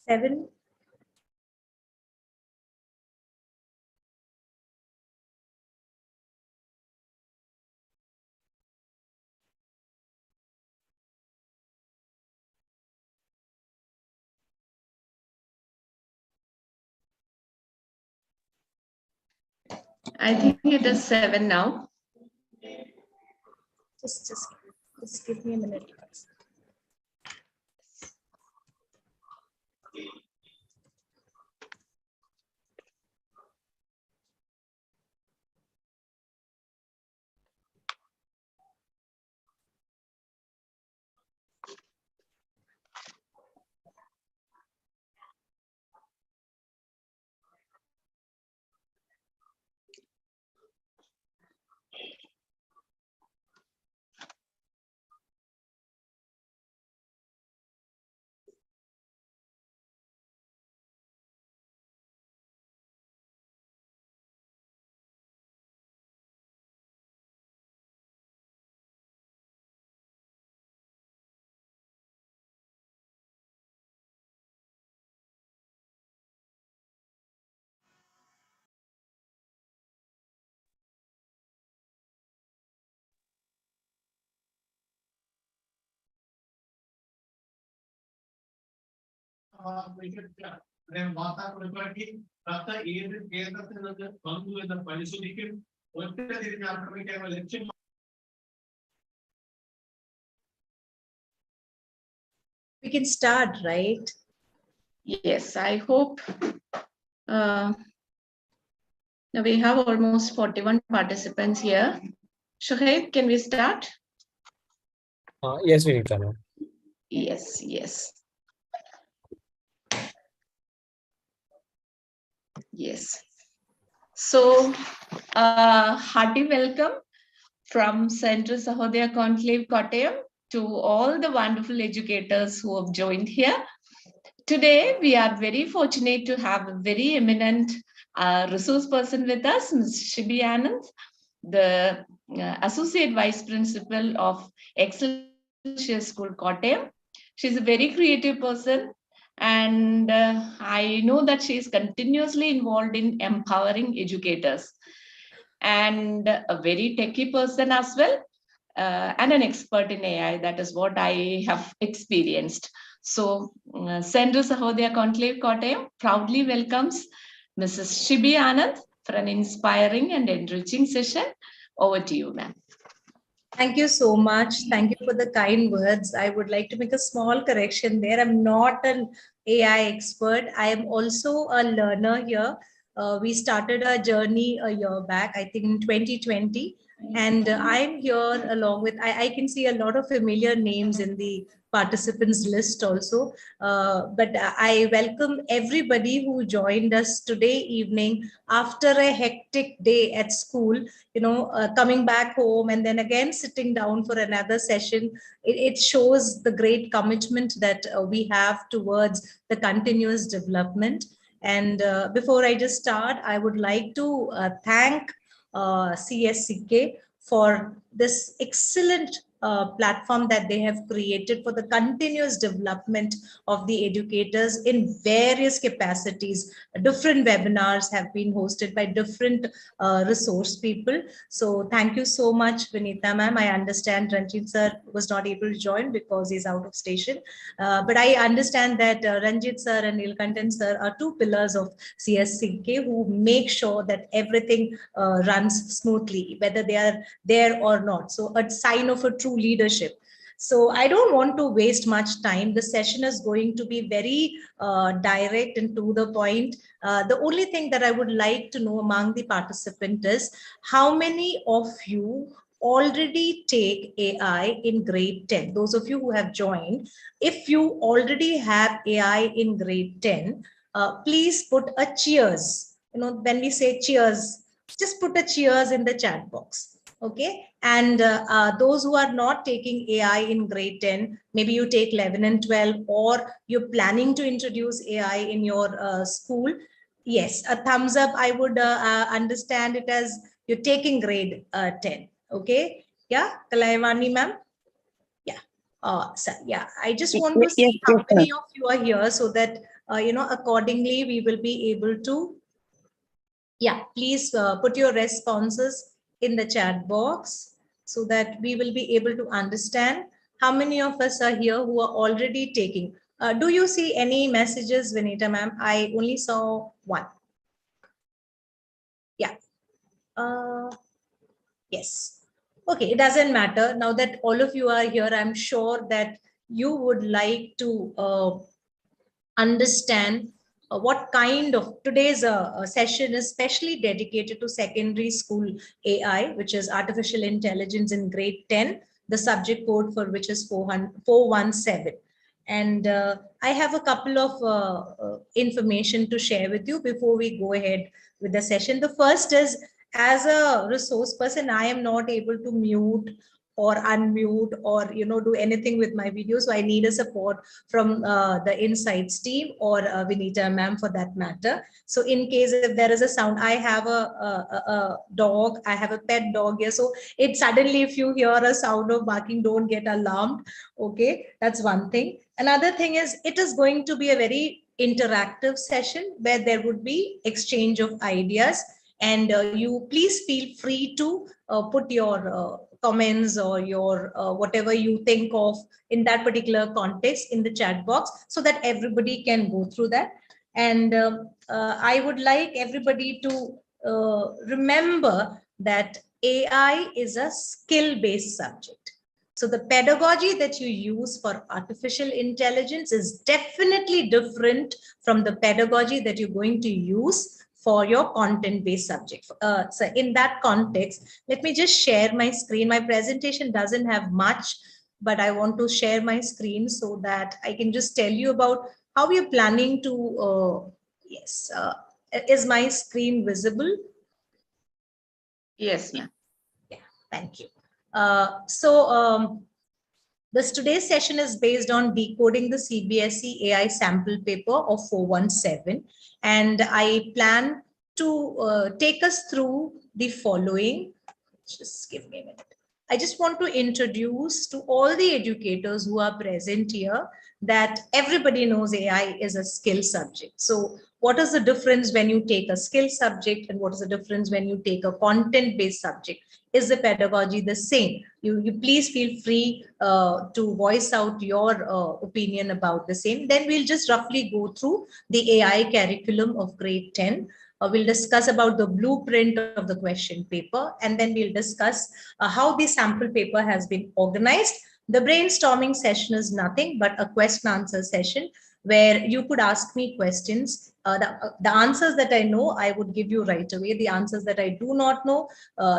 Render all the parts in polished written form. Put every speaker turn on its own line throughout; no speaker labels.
7.
I think it is 7 now.
Just give me a minute. We can start, right?
Yes, I hope. We have almost 41 participants here. Shoaib, can we start?
Yes, Vinita, ma'am.
Yes. So, hearty welcome from Central Sahodaya Conclave Kottayam to all the wonderful educators who have joined here. Today, we are very fortunate to have a very eminent resource person with us, Ms. Shibi Anand, the Associate Vice Principal of Excelsior School, Kottayam. She's a very creative person, and I know that she is continuously involved in empowering educators, and a very techie person as well, and an expert in AI. That is what I have experienced. So, Central Sahodaya Conclave Kottayam proudly welcomes Mrs. Shibi Anand for an inspiring and enriching session. Over to you, ma'am.
Thank you so much. Thank you for the kind words. I would like to make a small correction there. I'm not an AI expert. I am also a learner here. We started our journey a year back, I think in 2020. And I'm here along with, I can see a lot of familiar names in the participants list also. But I welcome everybody who joined us today evening after a hectic day at school, coming back home and then again sitting down for another session. It shows the great commitment that we have towards the continuous development. And before I just start, I would like to thank CSCK for this excellent platform that they have created for the continuous development of the educators in various capacities. Different webinars have been hosted by different resource people. So thank you so much, Vinita ma'am. I understand Ranjit sir was not able to join because he's out of station. But I understand that Ranjit sir and Nilkantan sir are two pillars of CSCK who make sure that everything runs smoothly, whether they are there or not. So a sign of a true leadership. So I don't want to waste much time. The session is going to be very direct and to the point. The only thing that I would like to know among the participants is how many of you already take AI in grade 10? Those of you who have joined, if you already have AI in grade 10, please put a cheers. When we say cheers, just put a cheers in the chat box. Okay, and those who are not taking AI in grade 10, maybe you take 11 and 12, or you're planning to introduce AI in your school. Yes, a thumbs up. I would understand it as you're taking grade 10. Okay, yeah, Kalaivani ma'am. Yeah. So yeah, I just want to see how many of you are here so that accordingly, we will be able to, please put your responses in the chat box so that we will be able to understand how many of us are here who are already taking. Do you see any messages, Vinita ma'am? I only saw one. Yeah. Yes. Okay, it doesn't matter. Now that all of you are here, I'm sure that you would like to understand what kind of today's session is specially dedicated to secondary school AI, which is artificial intelligence in grade 10, the subject code for which is 417. And I have a couple of information to share with you before we go ahead with the session. The first is, as a resource person, I am not able to mute or unmute or do anything with my video, so I need a support from the insights team or Vinita ma'am for that matter. So in case if there is a sound, I have a dog, I have a pet dog here, so it suddenly, if you hear a sound of barking, don't get alarmed. Okay, that's one thing. Another thing is, it is going to be a very interactive session where there would be exchange of ideas, and you please feel free to put your comments or your whatever you think of in that particular context in the chat box so that everybody can go through that. And I would like everybody to remember that AI is a skill-based subject. So the pedagogy that you use for artificial intelligence is definitely different from the pedagogy that you're going to use for your content-based subject. So in that context, let me just share my screen. My presentation doesn't have much, but I want to share my screen so that I can just tell you about how we are planning to, is my screen visible?
Yes, ma'am.
Yeah, thank you. This today's session is based on decoding the CBSE AI sample paper of 417. And I plan to take us through the following. Just give me a minute. I just want to introduce to all the educators who are present here that everybody knows AI is a skill subject. So what is the difference when you take a skill subject and what is the difference when you take a content-based subject? Is the pedagogy the same? You please feel free to voice out your opinion about the same. Then we'll just roughly go through the AI curriculum of grade 10. We'll discuss about the blueprint of the question paper, and then we'll discuss how the sample paper has been organized. The brainstorming session is nothing but a question answer session where you could ask me questions. The answers that I know, I would give you right away. The answers that I do not know,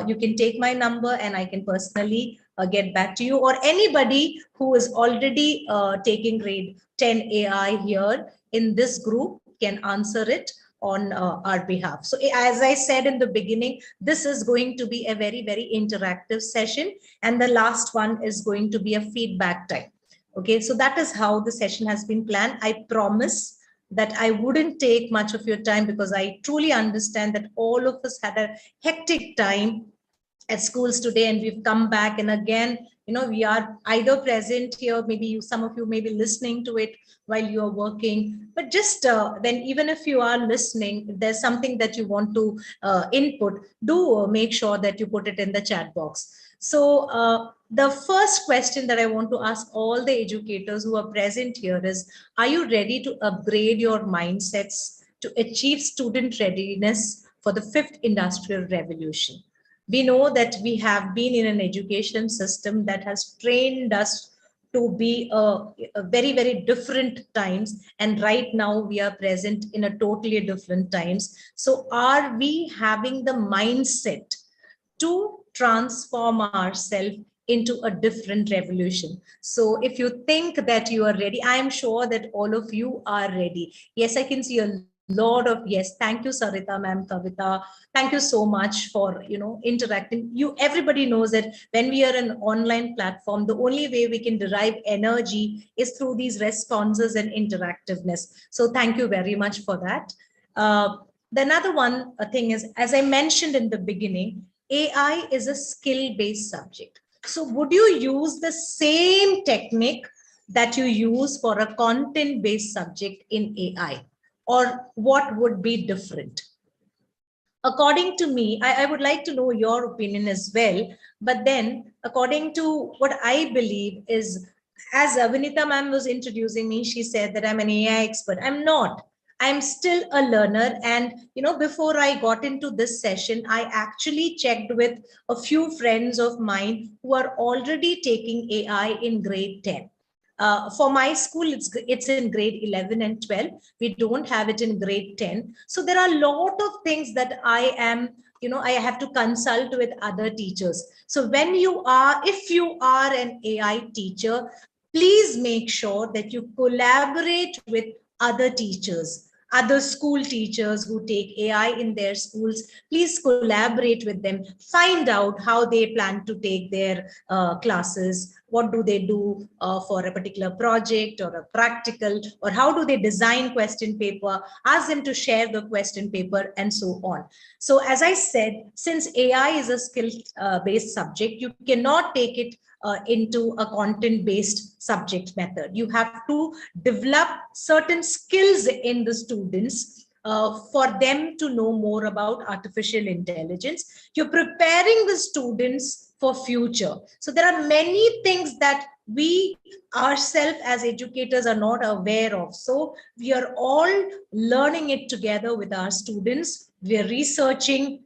you can take my number and I can personally get back to you, or anybody who is already taking grade 10 AI here in this group can answer it on our behalf. So as I said in the beginning, this is going to be a very, very interactive session. And the last one is going to be a feedback time. Okay, so that is how the session has been planned. I promise that I wouldn't take much of your time because I truly understand that all of us had a hectic time at schools today, and we've come back, and again, we are either present here, maybe some of you may be listening to it while you are working, but just then, even if you are listening, if there's something that you want to input, do make sure that you put it in the chat box. So the first question that I want to ask all the educators who are present here is, are you ready to upgrade your mindsets to achieve student readiness for the fifth industrial revolution? We know that we have been in an education system that has trained us to be a very, very different times. And right now we are present in a totally different times. So are we having the mindset to transform ourselves into a different revolution? So if you think that you are ready, I am sure that all of you are ready. Yes, I can see a lot of yes. Thank you, Sarita ma'am, Kavita. Thank you so much for interacting. Everybody knows that when we are an online platform, the only way we can derive energy is through these responses and interactiveness. So thank you very much for that. The another one thing is, as I mentioned in the beginning, AI is a skill-based subject. So would you use the same technique that you use for a content-based subject in AI? Or what would be different? According to me, I would like to know your opinion as well. But then, according to what I believe is, as Vinita ma'am was introducing me, she said that I'm an AI expert. I'm not. I'm still a learner. And, before I got into this session, I actually checked with a few friends of mine who are already taking AI in grade 10. For my school, it's in grade 11 and 12. We don't have it in grade 10. So there are a lot of things that I have to consult with other teachers. So if you are an AI teacher, please make sure that you collaborate with other teachers, other school teachers who take AI in their schools. Please collaborate with them, find out how they plan to take their classes, what do they do for a particular project or a practical, or how do they design question paper, ask them to share the question paper, and so on. So as I said, since AI is a skill based subject, you cannot take it into a content based subject method. You have to develop certain skills in the students for them to know more about artificial intelligence. You're preparing the students for future. So there are many things that we ourselves as educators are not aware of. So we are all learning it together with our students. We are researching,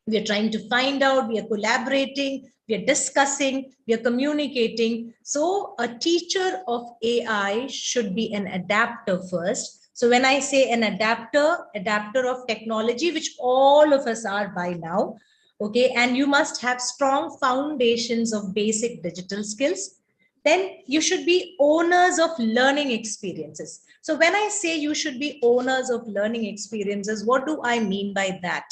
we are trying to find out, we are collaborating, we are discussing, we are communicating. So a teacher of AI should be an adapter first. So when I say an adapter of technology, which all of us are by now, okay, and you must have strong foundations of basic digital skills. Then you should be owners of learning experiences. So when I say you should be owners of learning experiences, what do I mean by that?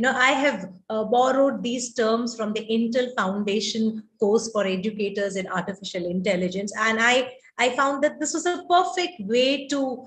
I have borrowed these terms from the Intel Foundation course for educators in artificial intelligence, and I found that this was a perfect way to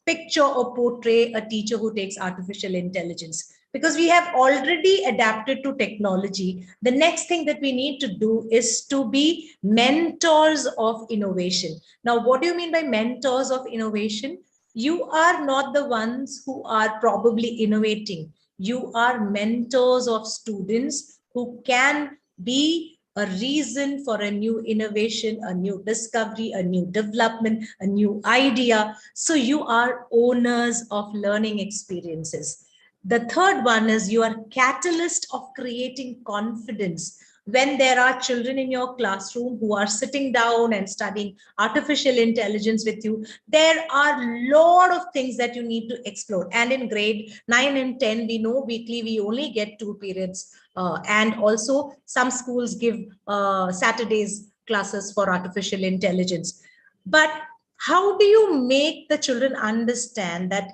picture or portray a teacher who takes artificial intelligence. Because we have already adapted to technology, the next thing that we need to do is to be mentors of innovation. Now, what do you mean by mentors of innovation? You are not the ones who are probably innovating. You are mentors of students who can be a reason for a new innovation, a new discovery, a new development, a new idea. So you are owners of learning experiences. The third one is you are catalyst of creating confidence. When there are children in your classroom who are sitting down and studying artificial intelligence with you, there are a lot of things that you need to explore. And in grade 9 and 10, we know weekly we only get 2 periods. And also some schools give Saturdays classes for artificial intelligence. But how do you make the children understand that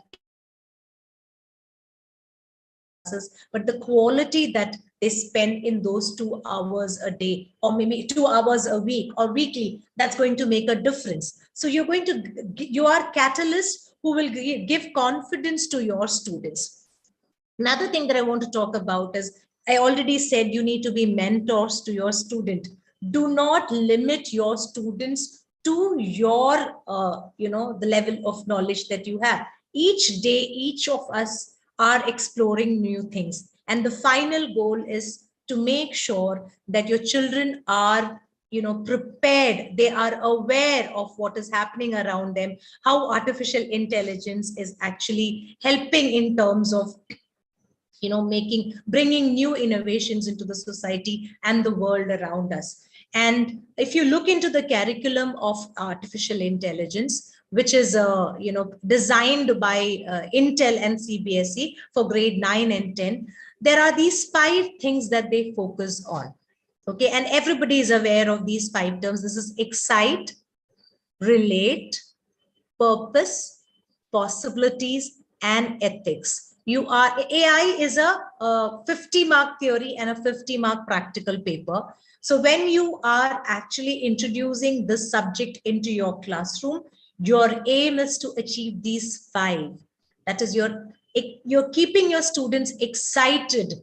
but the quality that they spend in those 2 hours a day, or maybe 2 hours a week or weekly, that's going to make a difference. So you are catalysts who will give confidence to your students. Another thing that I want to talk about is, I already said you need to be mentors to your student. Do not limit your students to your, the level of knowledge that you have. Each day, each of us are exploring new things. And the final goal is to make sure that your children are prepared. They are aware of what is happening around them, how artificial intelligence is actually helping in terms of bringing new innovations into the society and the world around us. And if you look into the curriculum of artificial intelligence, which is designed by Intel and CBSE for grade 9 and 10, there are these 5 things that they focus on. Okay, and everybody is aware of these 5 terms. This is excite, relate, purpose, possibilities, and ethics. AI is a 50-mark theory and a 50-mark practical paper. So when you are actually introducing this subject into your classroom, your aim is to achieve these 5. That is, you're keeping your students excited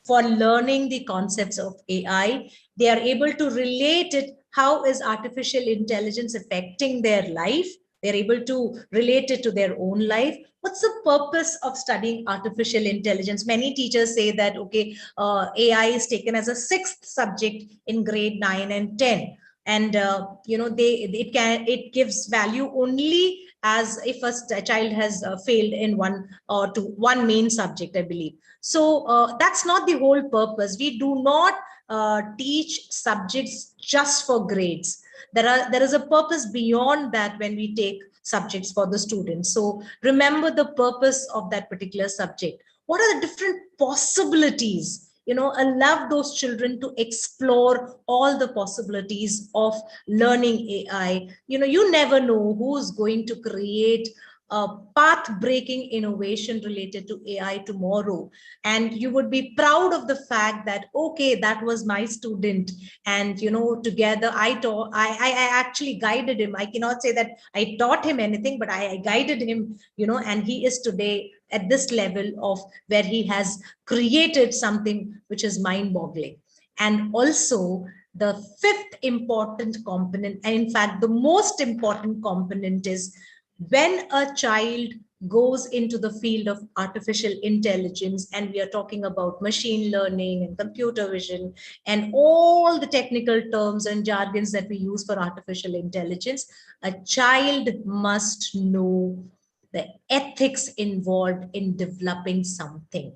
for learning the concepts of AI. They are able to relate it how is artificial intelligence affecting their life. They're able to relate it to their own life. What's the purpose of studying artificial intelligence? Many teachers say that, okay, AI is taken as a sixth subject in grade 9 and 10. And, it gives value only as if a child has failed in one main subject, I believe. So that's not the whole purpose. We do not teach subjects just for grades. There is a purpose beyond that when we take subjects for the students. So remember the purpose of that particular subject. What are the different possibilities? Allow those children to explore all the possibilities of learning AI. You never know who's going to create a path-breaking innovation related to AI tomorrow. And you would be proud of the fact that, okay, that was my student. And, together I actually guided him. I cannot say that I taught him anything, but I guided him, and he is today at this level of where he has created something which is mind-boggling. And also, the fifth important component, and in fact, the most important component, is when a child goes into the field of artificial intelligence, and we are talking about machine learning and computer vision and all the technical terms and jargons that we use for artificial intelligence, a child must know the ethics involved in developing something.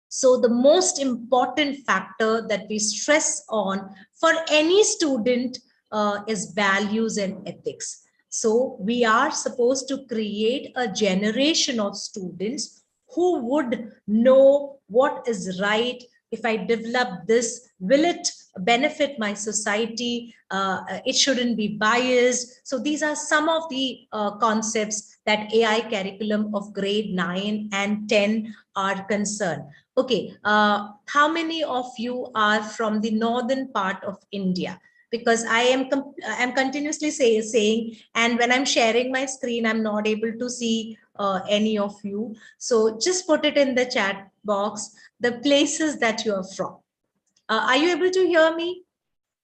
So the most important factor that we stress on for any student is values and ethics. So we are supposed to create a generation of students who would know what is right. If I develop this, will it benefit my society? It shouldn't be biased. So these are some of the concepts that AI curriculum of grade 9 and 10 are concerned. Okay, how many of you are from the northern part of India? Because I'm continuously saying, and when I'm sharing my screen, I'm not able to see any of you. So just put it in the chat box, the places that you are from. Are you able to hear me?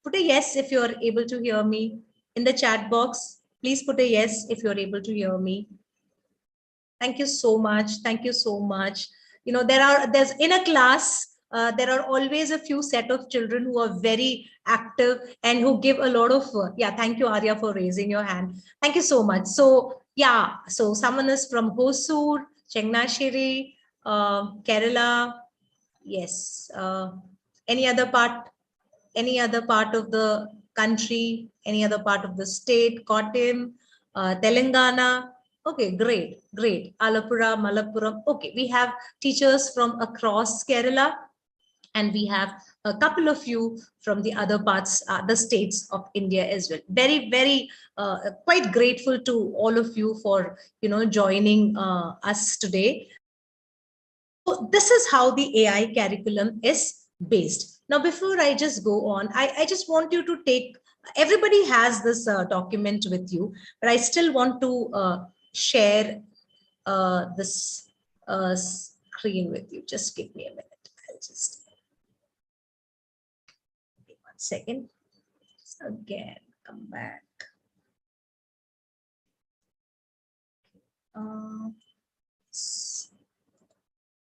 Put a yes if you're able to hear me in the chat box. Please put a yes if you're able to hear me. Thank you so much. Thank you so much. There's in a class, there are always a few set of children who are very active and who give a lot of, yeah, thank you, Arya, for raising your hand. Thank you so much. So, yeah, so someone is from Hosur, Chengnashiri, Kerala. Yes. Any other part of the country, any other part of the state, Kottayam, Telangana. Okay, great. Alappuzha, Malappuram. Okay, we have teachers from across Kerala, and we have a couple of you from the other parts, the states of India as well. Very, quite grateful to all of you for, joining us today. So this is how the AI curriculum is based. Now, before I just go on, I just want you to take, everybody has this document with you, but I still want to share this screen with you. Just give me a minute. I'll just, give 1 second. So again, come back.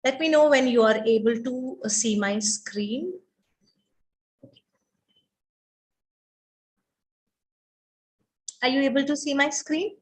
Let me know when you are able to see my screen. Are you able to see my screen?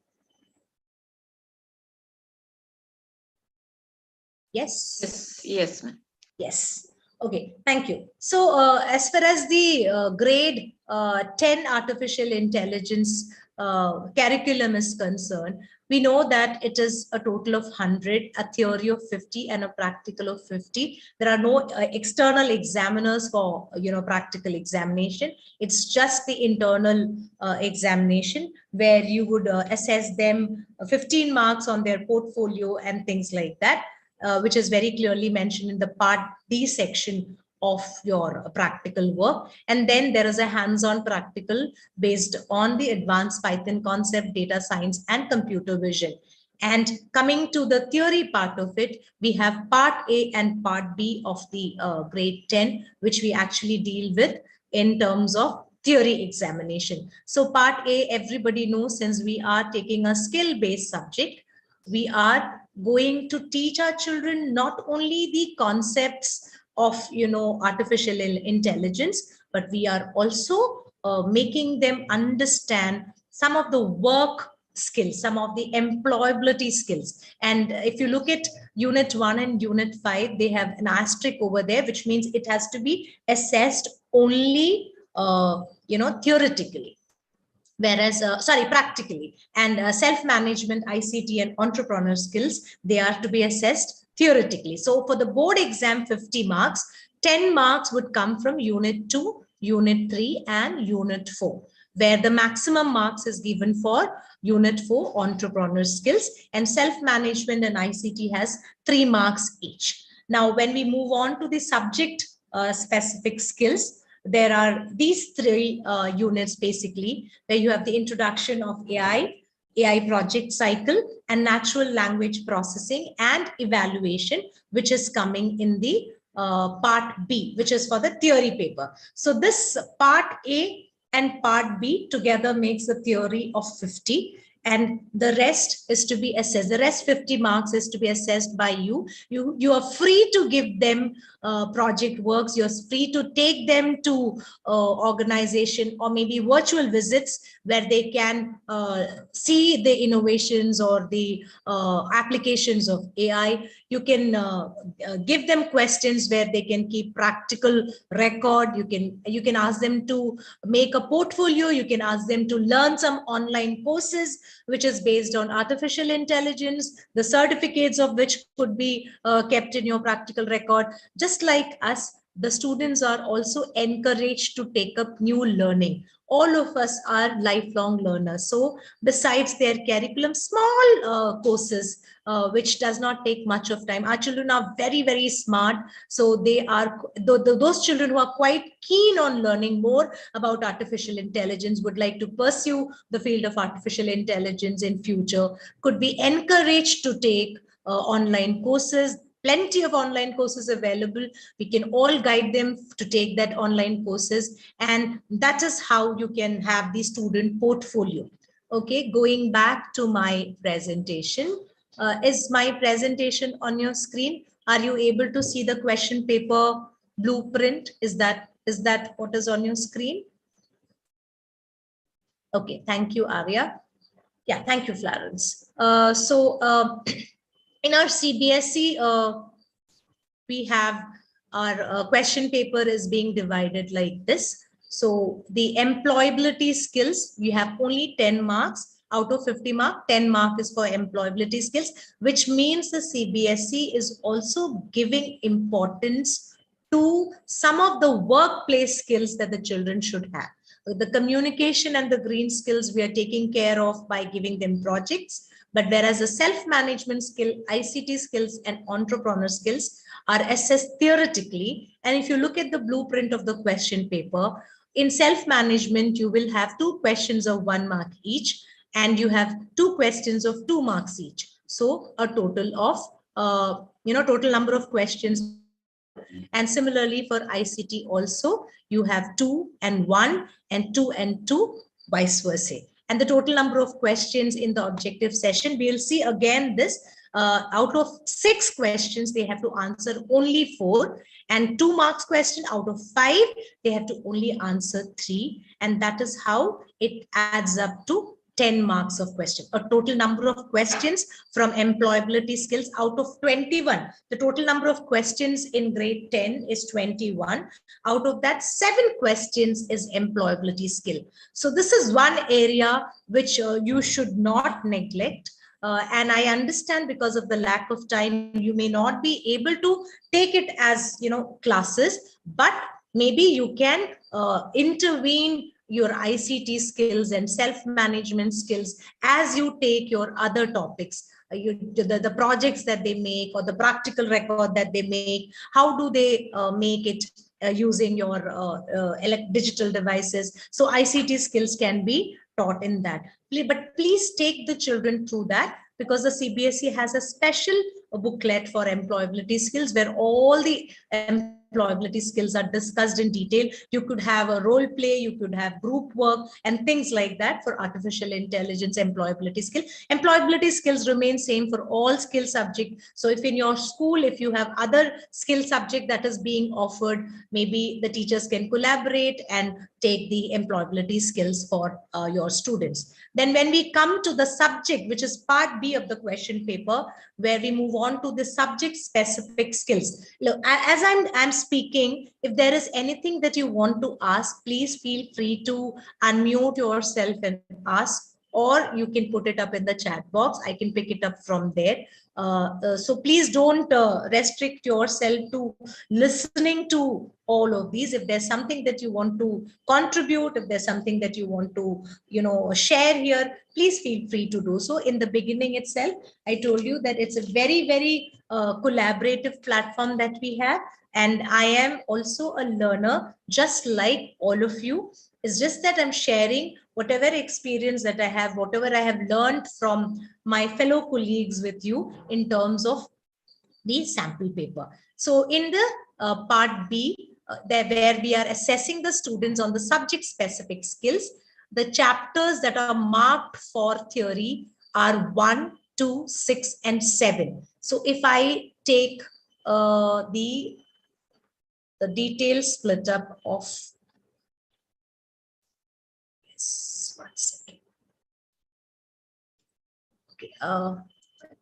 Yes.
Yes, ma'am.
Yes. Okay, thank you. So as far as the grade 10 artificial intelligence curriculum is concerned, we know that it is a total of 100, a theory of 50 and a practical of 50. There are no external examiners for, practical examination. It's just the internal examination where you would assess them 15 marks on their portfolio and things like that. Which is very clearly mentioned in the part D section of your practical work. And then there is a hands-on practical based on the advanced Python concept, data science, and computer vision. And coming to the theory part of it, we have part A and part B of the grade 10, which we actually deal with in terms of theory examination. So part A, everybody knows, since we are taking a skill-based subject, we are going to teach our children not only the concepts of artificial intelligence, but we are also making them understand some of the work skills, some of the employability skills. And if you look at unit 1 and unit 5, they have an asterisk over there, which means it has to be assessed only theoretically, whereas practically. And self-management, ICT and entrepreneur skills, they are to be assessed theoretically. So for the board exam, 50 marks, 10 marks would come from unit 2, unit 3 and unit 4, where the maximum marks is given for unit 4, entrepreneur skills, and self-management and ICT has 3 marks each. Now when we move on to the subject specific skills, there are these 3 units basically, where you have the introduction of AI project cycle, and natural language processing and evaluation, which is coming in the part B, which is for the theory paper. So this part A and part B together makes a theory of 50, and the rest is to be assessed. The rest 50 marks is to be assessed by you. You are free to give them project works. You're free to take them to organization or maybe virtual visits where they can see the innovations or the applications of AI. You can give them questions where they can keep practical record. You can ask them to make a portfolio. You can ask them to learn some online courses which is based on artificial intelligence, the certificates of which could be kept in your practical record. Just like us, the students are also encouraged to take up new learning. All of us are lifelong learners. So besides their curriculum, small courses, which does not take much of time. Our children are very, very smart. So they are, those children who are quite keen on learning more about artificial intelligence, would like to pursue the field of artificial intelligence in future, could be encouraged to take online courses. Plenty of online courses available. We can all guide them to take that online courses, and that is how you can have the student portfolio. Okay, going back to my presentation. Is my presentation on your screen? Are you able to see the question paper blueprint? Is that what is on your screen? Okay, thank you, Arya. Yeah, thank you, Florence. In our CBSE, we have our question paper is being divided like this. So the employability skills, we have only 10 marks. Out of 50 mark, 10 mark is for employability skills, which means the CBSE is also giving importance to some of the workplace skills that the children should have. The communication and the green skills we are taking care of by giving them projects. But whereas the self-management skill, ICT skills and entrepreneur skills are assessed theoretically. And if you look at the blueprint of the question paper, in self-management, you will have 2 questions of 1 mark each, and you have 2 questions of 2 marks each. So a total of, total number of questions. And similarly for ICT also, you have 2 and 1 and 2 and 2, vice versa. And the total number of questions in the objective session, we'll see again this, out of 6 questions, they have to answer only 4, and 2 marks question out of 5, they have to only answer 3. And that is how it adds up to 10 marks of question. A total number of questions from employability skills out of 21. The total number of questions in grade 10 is 21. Out of that, 7 questions is employability skill. So this is one area which you should not neglect. And I understand because of the lack of time, you may not be able to take it as, classes, but maybe you can intervene your ICT skills and self-management skills as you take your other topics, the projects that they make or the practical record that they make. How do they make it using your digital devices? So ICT skills can be taught in that. But please take the children through that, because the CBSE has a special booklet for employability skills where all the employability employability skills are discussed in detail. You could have a role play, you could have group work and things like that for artificial intelligence employability skill. Employability skills remain same for all skill subject. So if in your school, if you have other skill subject that is being offered, maybe the teachers can collaborate and take the employability skills for your students. Then when we come to the subject, which is part B of the question paper, where we move on to the subject specific skills. Look, as I'm speaking, if there is anything that you want to ask, please feel free to unmute yourself and ask, or you can put it up in the chat box. I can pick it up from there. So please don't restrict yourself to listening to all of these. If there's something that you want to contribute, if there's something that you want to, share here, please feel free to do so. In the beginning itself, I told you that it's a very, very collaborative platform that we have. And I am also a learner, just like all of you. It's just that I'm sharing whatever experience that I have, whatever I have learned from my fellow colleagues with you in terms of the sample paper. So in the part B, where we are assessing the students on the subject specific skills, the chapters that are marked for theory are 1, 2, 6, and 7. So if I take the detailed split up of, yes, 1 second. Okay, I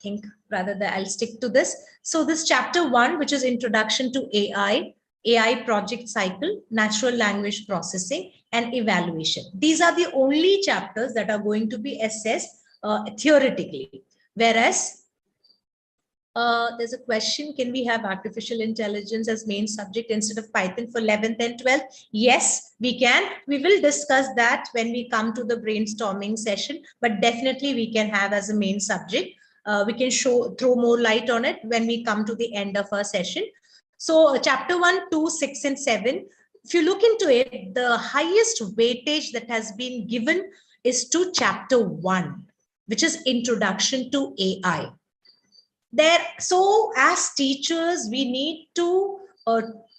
think rather that I'll stick to this. So this chapter 1, which is introduction to AI project cycle, natural language processing, and evaluation. These are the only chapters that are going to be assessed theoretically. Whereas there's a question, can we have artificial intelligence as main subject instead of Python for 11th and 12th? Yes, we can. We will discuss that when we come to the brainstorming session, but definitely we can have as a main subject. We can throw more light on it when we come to the end of our session. So chapter 1, 2, 6, and 7, if you look into it, the highest weightage that has been given is to chapter 1, which is introduction to AI. So as teachers, we need to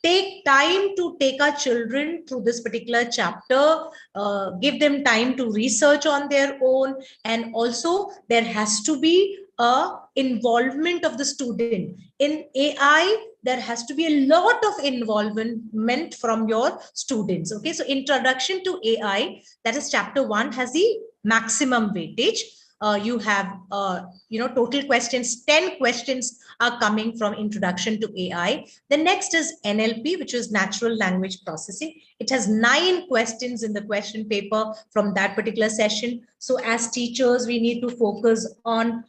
take time to take our children through this particular chapter, give them time to research on their own, and also there has to be a involvement of the student. In AI, there has to be a lot of involvement from your students. Okay, so introduction to AI, that is chapter 1, has the maximum weightage. You have total questions, 10 questions are coming from introduction to AI. The next is NLP, which is natural language processing. It has 9 questions in the question paper from that particular session. So as teachers, we need to focus on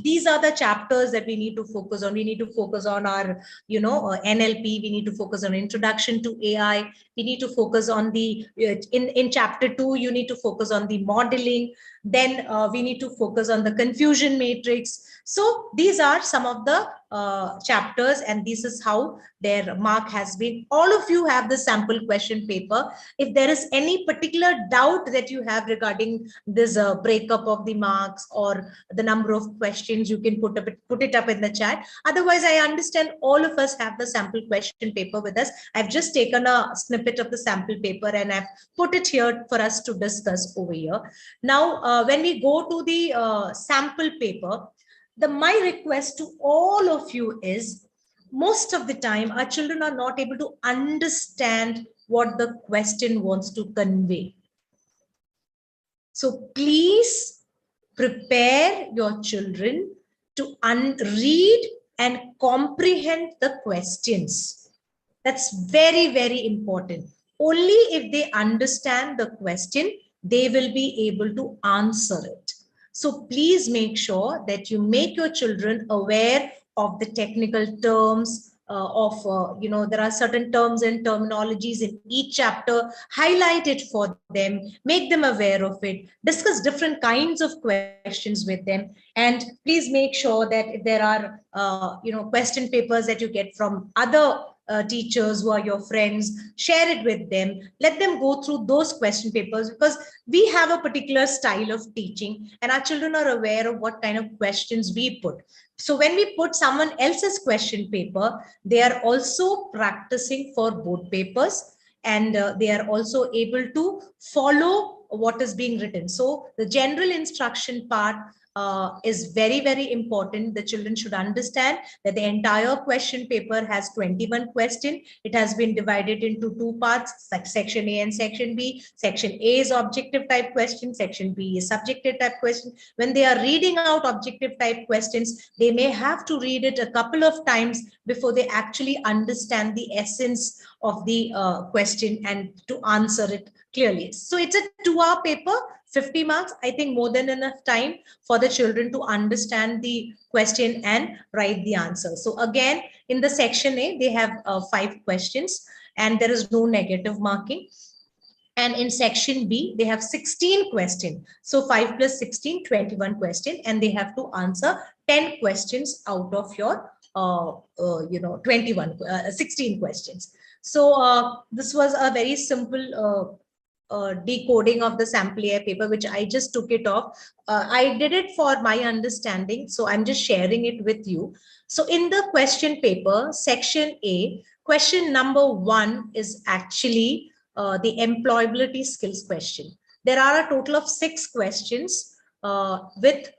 these are the chapters that we need to focus on. We need to focus on our NLP. We need to focus on introduction to AI. We need to focus on the in chapter 2, you need to focus on the modeling. Then we need to focus on the confusion matrix. So these are some of the chapters, and this is how their mark has been. All of you have the sample question paper. If there is any particular doubt that you have regarding this breakup of the marks or the number of questions, you can put it up in the chat. Otherwise, I understand all of us have the sample question paper with us. I've just taken a snippet of the sample paper and I've put it here for us to discuss over here. Now, when we go to the sample paper, my request to all of you is, most of the time our children are not able to understand what the question wants to convey. So please prepare your children to read and comprehend the questions. That's very, very important. Only if they understand the question, they will be able to answer it. So please make sure that you make your children aware of the technical terms, there are certain terms and terminologies in each chapter. Highlight it for them, make them aware of it, discuss different kinds of questions with them, and please make sure that if there are question papers that you get from other teachers who are your friends, share it with them, let them go through those question papers, because we have a particular style of teaching and our children are aware of what kind of questions we put. So when we put someone else's question paper, they are also practicing for both papers, and they are also able to follow what is being written. So the general instruction part is very, very important. The children should understand that the entire question paper has 21 questions. It has been divided into two parts, section A and section B. Section A is objective type question, section B is subjective type question. When they are reading out objective type questions, they may have to read it a couple of times before they actually understand the essence of the question and to answer it clearly. So it's a 2-hour paper, 50 marks, I think more than enough time for the children to understand the question and write the answer. So again, in the section A, they have 5 questions and there is no negative marking. And in section B, they have 16 questions. So 5 plus 16, 21 questions, and they have to answer 10 questions out of your 16 questions. So this was a very simple decoding of the sample AI paper, which I just took it off. I did it for my understanding, so I'm just sharing it with you. So in the question paper, section A, question number 1 is actually the employability skills question. There are a total of 6 questions with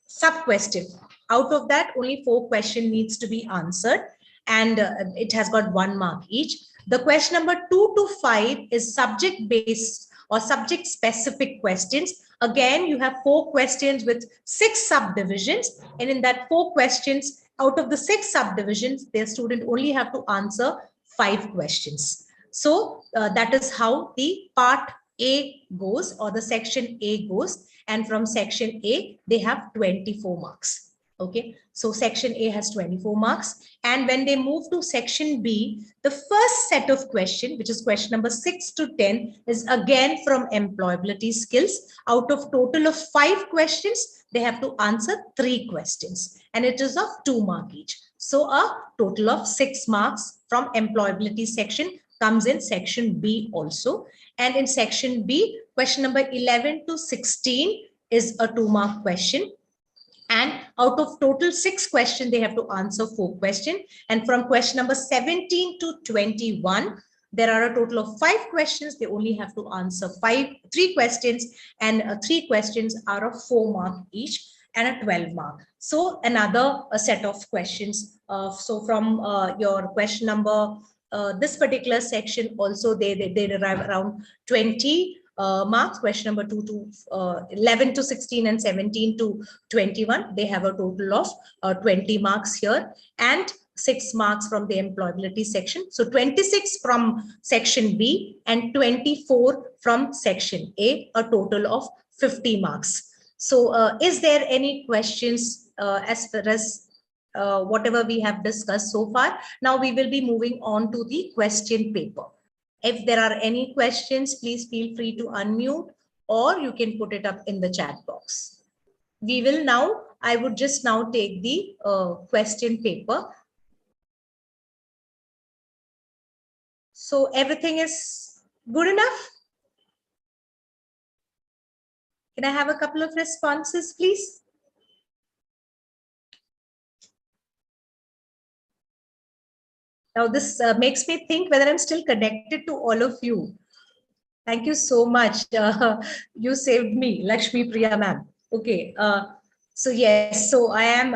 sub-question. Out of that, only 4 questions needs to be answered, and it has got 1 mark each. The question number 2 to 5 is subject-based or subject-specific questions. Again, you have 4 questions with 6 subdivisions, and in that 4 questions, out of the 6 subdivisions, the student only have to answer 5 questions. So that is how the part A goes, or the section A goes, and from section A, they have 24 marks. Okay, so section A has 24 marks. And when they move to section B, the first set of question, which is question number 6 to 10, is again from employability skills. Out of total of 5 questions, they have to answer 3 questions, and it is of 2 marks each. So a total of 6 marks from employability section comes in section B also. And in section B, question number 11 to 16 is a 2-mark question. And out of total 6 questions, they have to answer 4 questions. And from question number 17 to 21, there are a total of 5 questions. They only have to answer 3 questions, and 3 questions are of 4 marks each and a 12 mark. So another set of questions. So from your question number, this particular section also, they derive around 20 marks. Question number 2 to 11 to 16 and 17 to 21, they have a total of 20 marks here, and 6 marks from the employability section. So 26 from section B and 24 from section A, a total of 50 marks. So is there any questions as far as whatever we have discussed so far? Now we will be moving on to the question paper. If there are any questions, please feel free to unmute, or you can put it up in the chat box. We will now, I would just now take the question paper. So everything is good enough? Can I have a couple of responses, please? Now this makes me think whether I'm still connected to all of you. Thank you so much. You saved me, Lakshmi Priya ma'am. Okay. So yes, so I am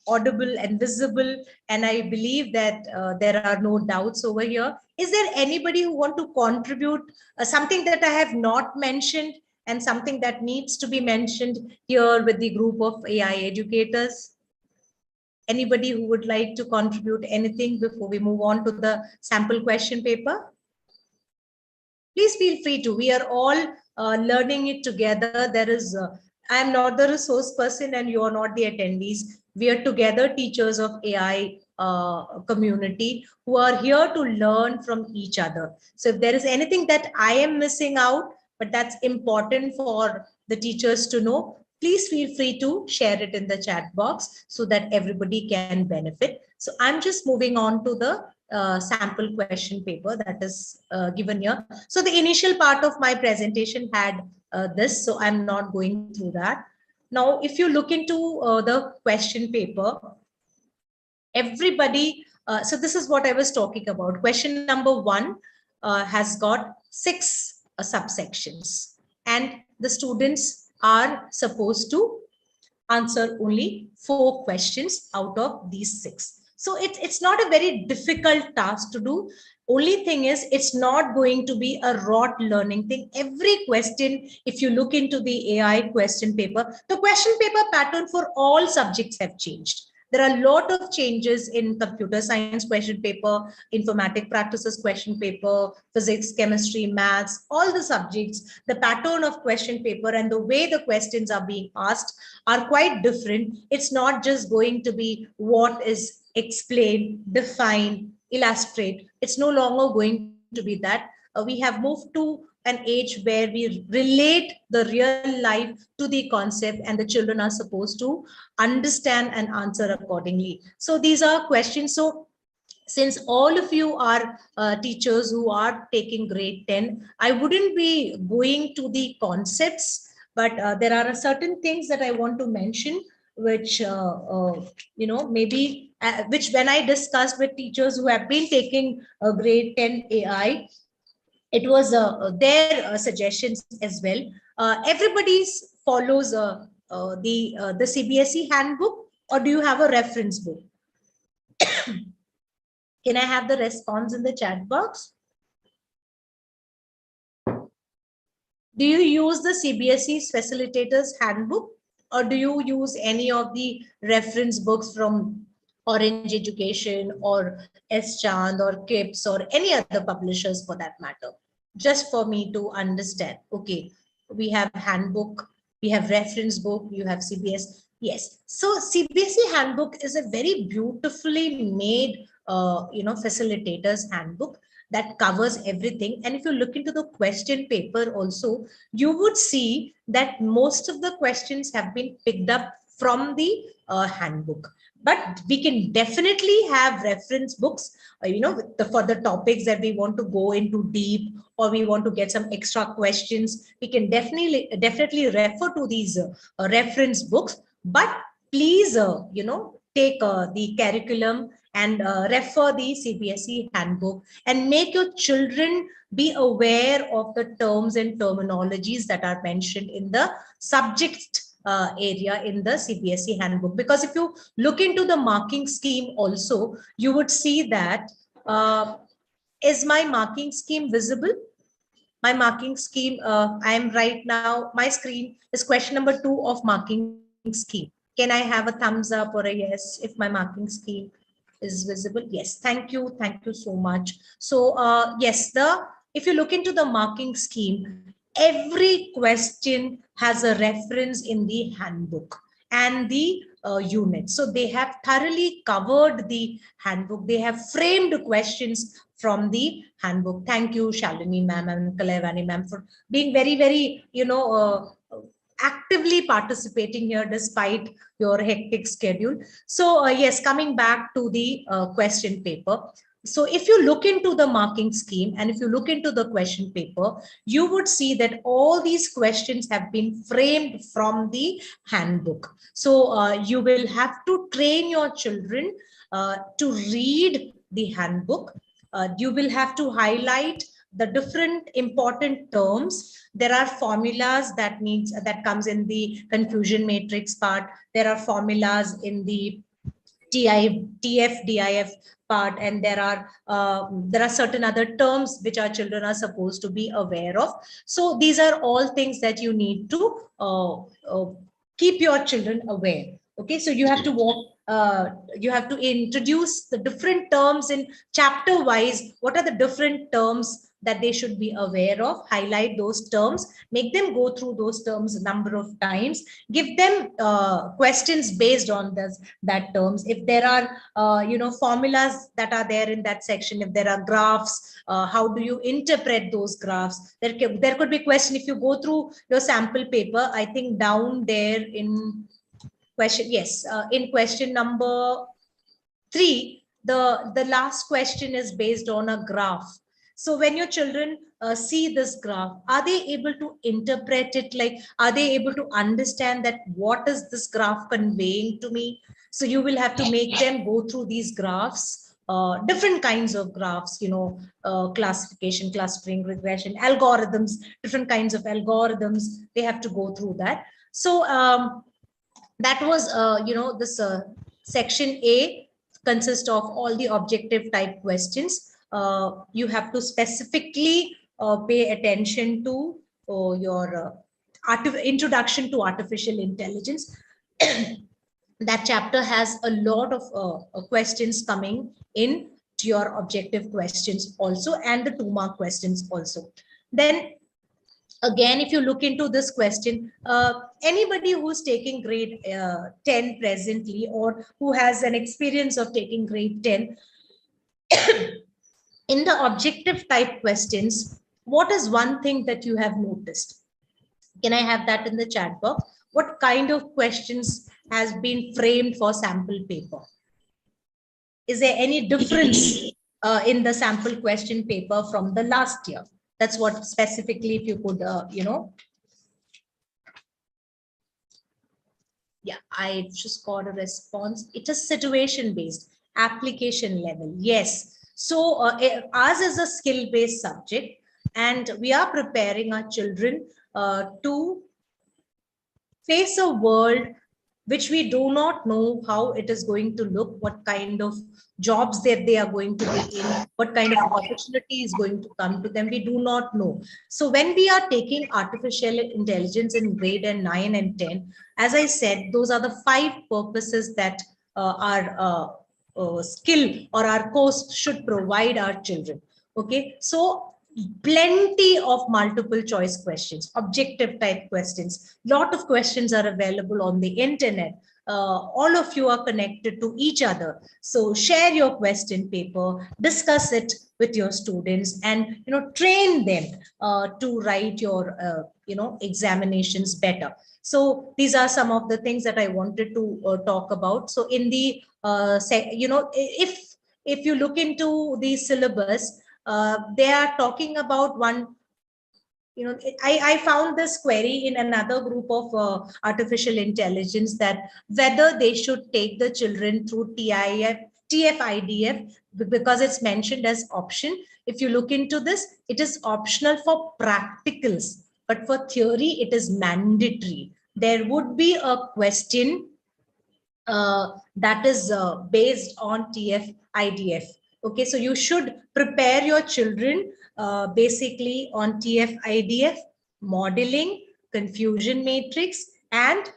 audible and visible, and I believe that there are no doubts over here. Is there anybody who want to contribute something that I have not mentioned and something that needs to be mentioned here with the group of AI educators? Anybody who would like to contribute anything before we move on to the sample question paper? Please feel free to. We are all learning it together. There is, I am not the resource person and you are not the attendees. We are together teachers of AI community who are here to learn from each other. So if there is anything that I am missing out, but that's important for the teachers to know, please feel free to share it in the chat box so that everybody can benefit. So I'm just moving on to the sample question paper that is given here. So the initial part of my presentation had this, so I'm not going through that. Now, if you look into the question paper, everybody, so this is what I was talking about. Question number 1 has got 6 subsections, and the students are supposed to answer only 4 questions out of these 6. So it's not a very difficult task to do. Only thing is, it's not going to be a rote learning thing. Every question, if you look into the AI question paper, the question paper pattern for all subjects have changed. There are a lot of changes in computer science question paper, informatic practices question paper, physics, chemistry, maths, all the subjects. The pattern of question paper and the way the questions are being asked are quite different. It's not just going to be what is explained, define, illustrate. It's no longer going to be that. We have moved to an age where we relate the real life to the concept, and the children are supposed to understand and answer accordingly. So these are questions. So since all of you are teachers who are taking grade 10, I wouldn't be going to the concepts, but there are certain things that I want to mention, which, maybe, which when I discussed with teachers who have been taking grade 10 AI, it was their suggestions as well. Everybody's follows the CBSE handbook, or do you have a reference book? Can I have the response in the chat box? Do you use the CBSE's facilitators handbook, or do you use any of the reference books from Orange Education or S. Chand or KIPS or any other publishers for that matter? Just for me to understand. Okay, we have handbook, we have reference book, you have CBS. Yes. So CBSE handbook is a very beautifully made, facilitators handbook that covers everything. And if you look into the question paper also, you would see that most of the questions have been picked up from the handbook. But we can definitely have reference books, for the topics that we want to go into deep, or we want to get some extra questions. We can definitely refer to these reference books. But please, take the curriculum and refer the CBSE handbook, and make your children be aware of the terms and terminologies that are mentioned in the subject area in the CBSE handbook. Because if you look into the marking scheme also, you would see that, is my marking scheme visible? My marking scheme, I am right now, my screen is question number 2 of marking scheme. Can I have a thumbs up or a yes if my marking scheme is visible? Yes, thank you so much. So yes, if you look into the marking scheme, every question has a reference in the handbook and the unit. So they have thoroughly covered the handbook. They have framed questions from the handbook. Thank you, Shalini ma'am and Kalavani ma'am, for being very, very, actively participating here despite your hectic schedule. So yes, coming back to the question paper. So if you look into the marking scheme and if you look into the question paper, you would see that all these questions have been framed from the handbook. So you will have to train your children to read the handbook. You will have to highlight the different important terms. There are formulas that comes in the confusion matrix part. There are formulas in the TF, DIF part, and there are certain other terms which our children are supposed to be aware of. So these are all things that you need to keep your children aware. Okay, so you have to you have to introduce the different terms in chapter wise. What are the different terms that they should be aware of? Highlight those terms, make them go through those terms a number of times, give them questions based on that terms. If there are formulas that are there in that section, if there are graphs, how do you interpret those graphs? There could be question. If you go through your sample paper, I think down there in question, yes, in question number 3, The last question is based on a graph. So when your children see this graph, are they able to interpret it? Like, are they able to understand that what is this graph conveying to me? So you will have to make them go through these graphs, different kinds of graphs, classification, clustering, regression, algorithms, different kinds of algorithms. They have to go through that. So that was, this section A consists of all the objective type questions. You have to specifically pay attention to your introduction to artificial intelligence. That chapter has a lot of questions coming in to your objective questions also, and the 2-mark questions also. Then again, if you look into this question, anybody who's taking grade 10 presently, or who has an experience of taking grade 10, in the objective type questions, what is one thing that you have noticed? Can I have that in the chat box? What kind of questions has been framed for sample paper? Is there any difference in the sample question paper from the last year? That's what specifically, if you could, yeah, I just got a response. It is situation based, application level. Yes. So ours is a skill based subject, and we are preparing our children to face a world which we do not know how it is going to look, what kind of jobs that they are going to be in, what kind of opportunity is going to come to them. We do not know. So when we are taking artificial intelligence in grade 9 and 10, as I said, those are the 5 purposes that our skill or our course should provide our children. Okay, so plenty of multiple choice questions, objective type questions. Lot of questions are available on the internet. All of you are connected to each other, so share your question paper, discuss it with your students, and train them to write your examinations better. So these are some of the things that I wanted to talk about. So in the if you look into the syllabus, they are talking about one, I found this query in another group of artificial intelligence, that whether they should take the children through TF-IDF, because it's mentioned as option. If you look into this, it is optional for practicals, but for theory, it is mandatory. There would be a question that is based on TF-IDF. Okay, so you should prepare your children basically on TF-IDF, modeling, confusion matrix, and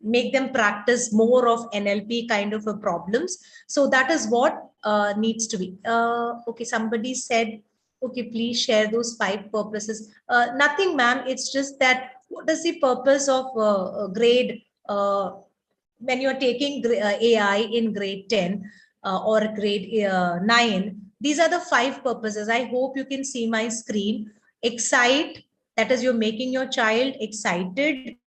make them practice more of NLP kind of a problems. So that is what needs to be. Okay, somebody said, okay, please share those 5 purposes. Nothing, ma'am. It's just that what is the purpose of grade when you're taking AI in grade 10 or grade 9? These are the 5 purposes. I hope you can see my screen. Excite, that is, you're making your child excited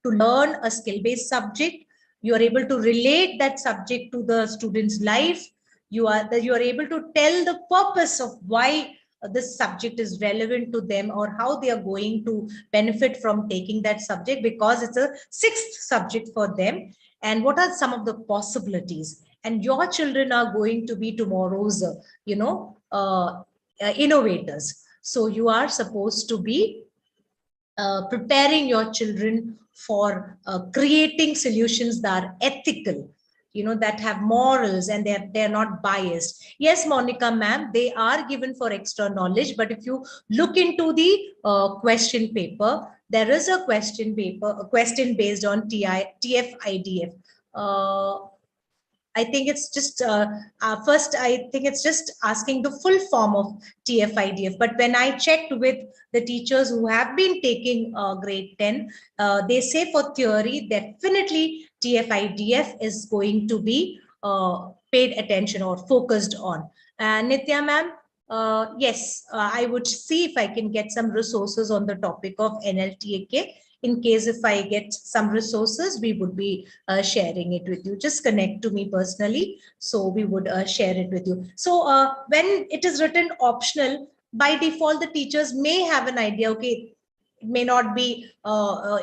to learn a skill-based subject. You are able to relate that subject to the student's life. You are able to tell the purpose of why this subject is relevant to them, or how they are going to benefit from taking that subject, because it's a 6th subject for them, and what are some of the possibilities. And your children are going to be tomorrow's innovators. So you are supposed to be preparing your children for creating solutions that are ethical, that have morals, and they're not biased. Yes, Monica ma'am, they are given for extra knowledge, but if you look into the question paper, there is a question based on TF-IDF. I think it's just first, I think it's just asking the full form of TF-IDF. But when I checked with the teachers who have been taking grade 10, they say for theory, definitely TF-IDF is going to be paid attention or focused on. Nitya ma'am, yes, I would see if I can get some resources on the topic of NLTK In case if I get some resources, we would be sharing it with you. Just connect to me personally, so we would share it with you. So when it is written optional, by default, the teachers may have an idea, okay, it may not be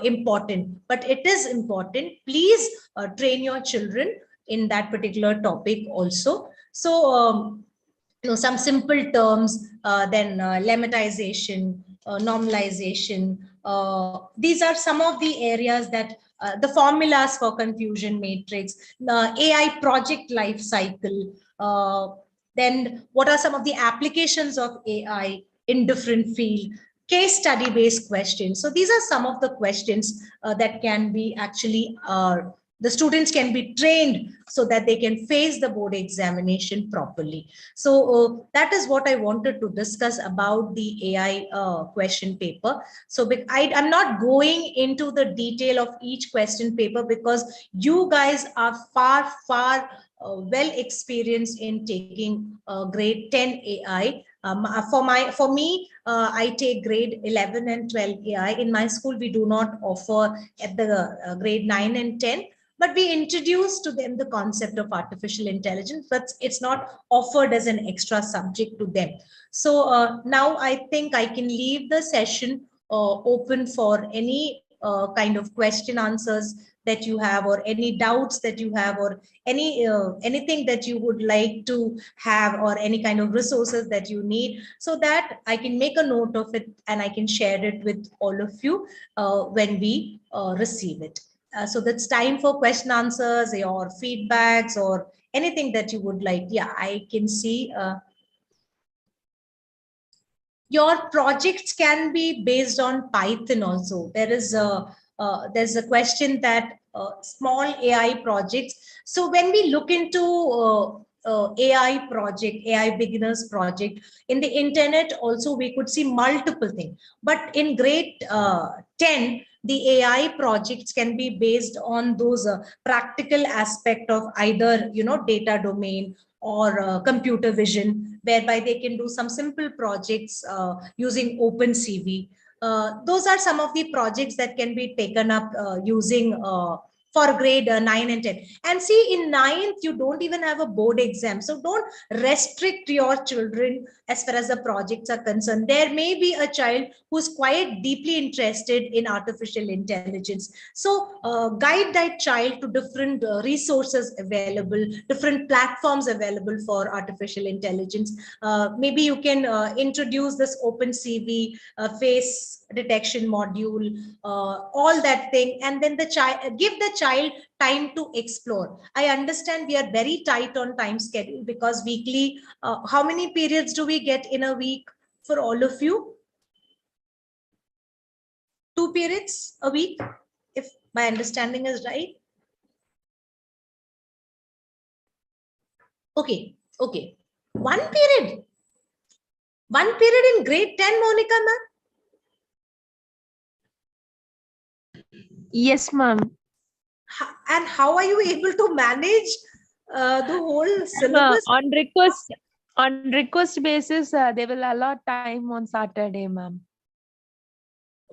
important, but it is important. Please train your children in that particular topic also. So, some simple terms, then lemmatization, normalization. These are some of the areas that the formulas for confusion matrix, AI project life cycle. Then what are some of the applications of AI in different field? Case study based questions. So these are some of the questions that can be actually the students can be trained so that they can face the board examination properly. So that is what I wanted to discuss about the AI question paper. So I'm not going into the detail of each question paper because you guys are far, far well experienced in taking grade 10 AI. For me, I take grade 11 and 12 AI. In my school, we do not offer at the grade 9 and 10, but we introduce to them the concept of artificial intelligence, but it's not offered as an extra subject to them. So now I think I can leave the session open for any kind of question answers that you have, or any doubts that you have, or anything that you would like to have, or any kind of resources that you need, so that I can make a note of it and I can share it with all of you when we receive it. So that's time for question answers or feedbacks or anything that you would like. Yeah, I can see your projects can be based on Python also. There's a question that small AI projects. So when we look into AI project, AI beginners project in the internet, also we could see multiple things. But in grade 10, the AI projects can be based on those practical aspect of either data domain or computer vision, whereby they can do some simple projects using OpenCV. Those are some of the projects that can be taken up using for grade 9 and 10. And see, in 9th, you don't even have a board exam. So don't restrict your children as far as the projects are concerned. There may be a child who's quite deeply interested in artificial intelligence. So guide that child to different resources available, different platforms available for artificial intelligence. Maybe you can introduce this OpenCV face detection module, all that thing, and then the child, give the child time to explore. I understand we are very tight on time schedule because weekly, how many periods do we get in a week for all of you? 2 periods a week, if my understanding is right. Okay. One period in grade 10, Monica ma'am?
Yes, ma'am.
And how are you able to manage the whole syllabus?
On request basis, they will allot time on Saturday, ma'am.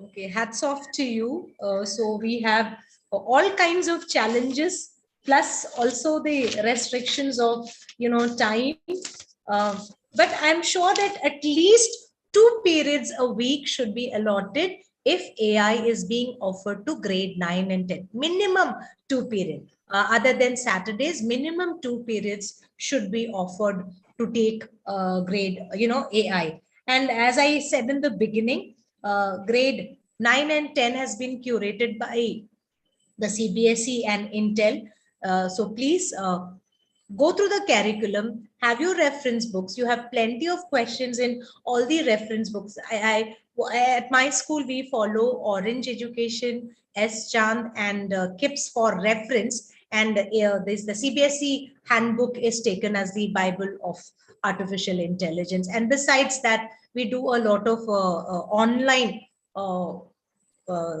Okay, hats off to you. So we have all kinds of challenges, plus also the restrictions of time. But I'm sure that at least 2 periods a week should be allotted if AI is being offered to grade 9 and 10. Minimum 2 periods. Other than Saturdays, minimum 2 periods should be offered to take grade AI. And as I said in the beginning, grade 9 and 10 has been curated by the CBSE and Intel. So please go through the curriculum, have your reference books. You have plenty of questions in all the reference books. At my school, we follow Orange Education, S. Chand, and KIPS for reference. And this the CBSE handbook is taken as the Bible of artificial intelligence. And besides that, we do a lot of online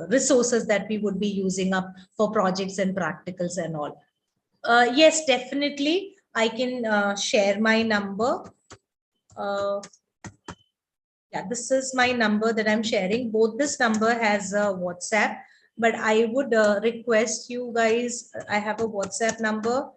resources that we would be using up for projects and practicals and all. Yes, definitely. I can share my number. Yeah, this is my number that I'm sharing. Both this number has a WhatsApp. but I would request you guys, I have a WhatsApp number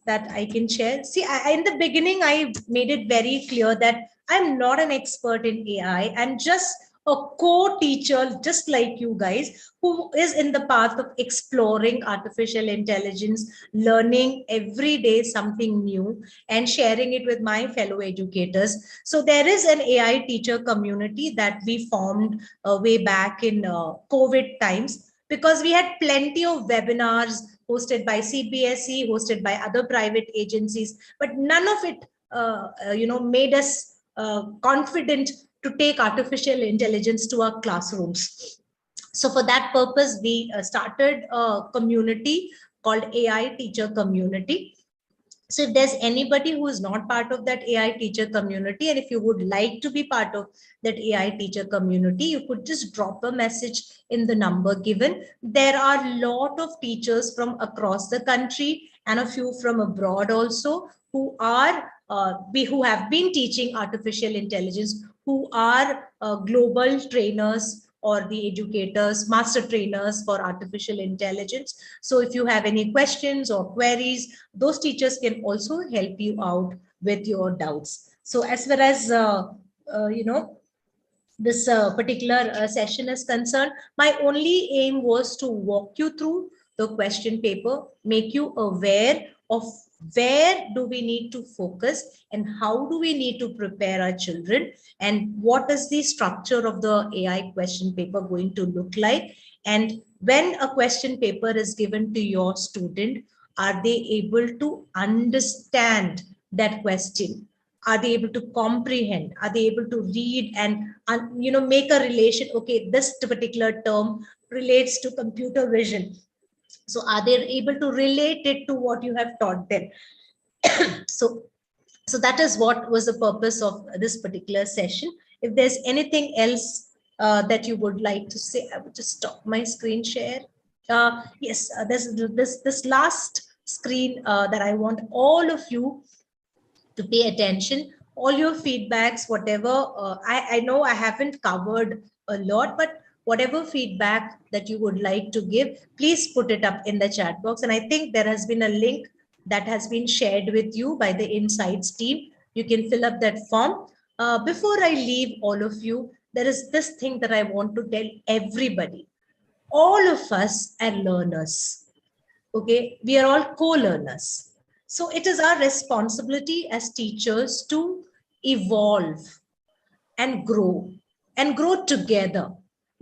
that I can share. See, in the beginning, I made it very clear that I'm not an expert in AI. I'm just a co-teacher, just like you guys, who is in the path of exploring artificial intelligence, learning every day something new, and sharing it with my fellow educators. So there is an AI teacher community that we formed way back in COVID times, because we had plenty of webinars hosted by CBSE, hosted by other private agencies, but none of it, made us confident to take artificial intelligence to our classrooms. So for that purpose, we started a community called AI Teacher Community. So if there's anybody who is not part of that AI teacher community, and if you would like to be part of that AI teacher community, you could just drop a message in the number given. There are a lot of teachers from across the country and a few from abroad also who are who have been teaching artificial intelligence, who are global trainers or the educators, master trainers for artificial intelligence. So if you have any questions or queries, those teachers can also help you out with your doubts. So as far as this particular session is concerned, my only aim was to walk you through the question paper, make you aware of where do we need to focus and how do we need to prepare our children, and what is the structure of the AI question paper going to look like. And when a question paper is given to your student, are they able to understand that question? Are they able to comprehend? Are they able to read and make a relation? Okay, this particular term relates to computer vision, so are they able to relate it to what you have taught them? So that is what was the purpose of this particular session. If there's anything else that you would like to say, I would just stop my screen share. Yes, there's this last screen that I want all of you to pay attention. All your feedbacks, whatever, I know I haven't covered a lot, but whatever feedback that you would like to give, please put it up in the chat box. And I think there has been a link that has been shared with you by the Insights team. You can fill up that form. Before I leave all of you, there is this thing that I want to tell everybody. All of us are learners. Okay, we are all co-learners. So it is our responsibility as teachers to evolve and grow together.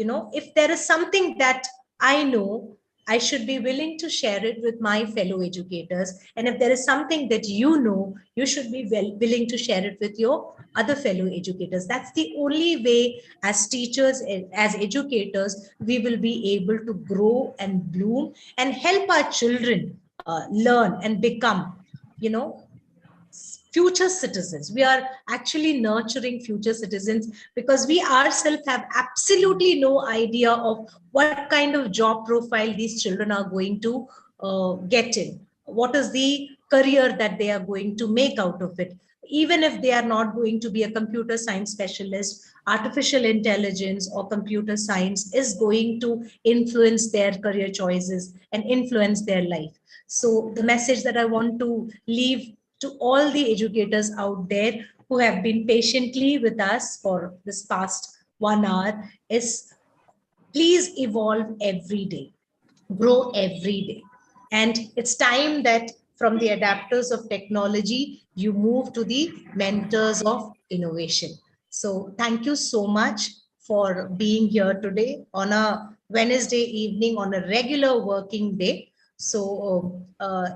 If there is something that I know, I should be willing to share it with my fellow educators. And if there is something that you know, you should be willing to share it with your other fellow educators. That's the only way as teachers, as educators, we will be able to grow and bloom and help our children learn and become, future citizens. We are actually nurturing future citizens, because we ourselves have absolutely no idea of what kind of job profile these children are going to get in. What is the career that they are going to make out of it? Even if they are not going to be a computer science specialist, artificial intelligence or computer science is going to influence their career choices and influence their life. So the message that I want to leave to all the educators out there who have been patiently with us for this past 1 hour is, please evolve every day, grow every day. And it's time that from the adapters of technology, you move to the mentors of innovation. So thank you so much for being here today on a Wednesday evening on a regular working day. So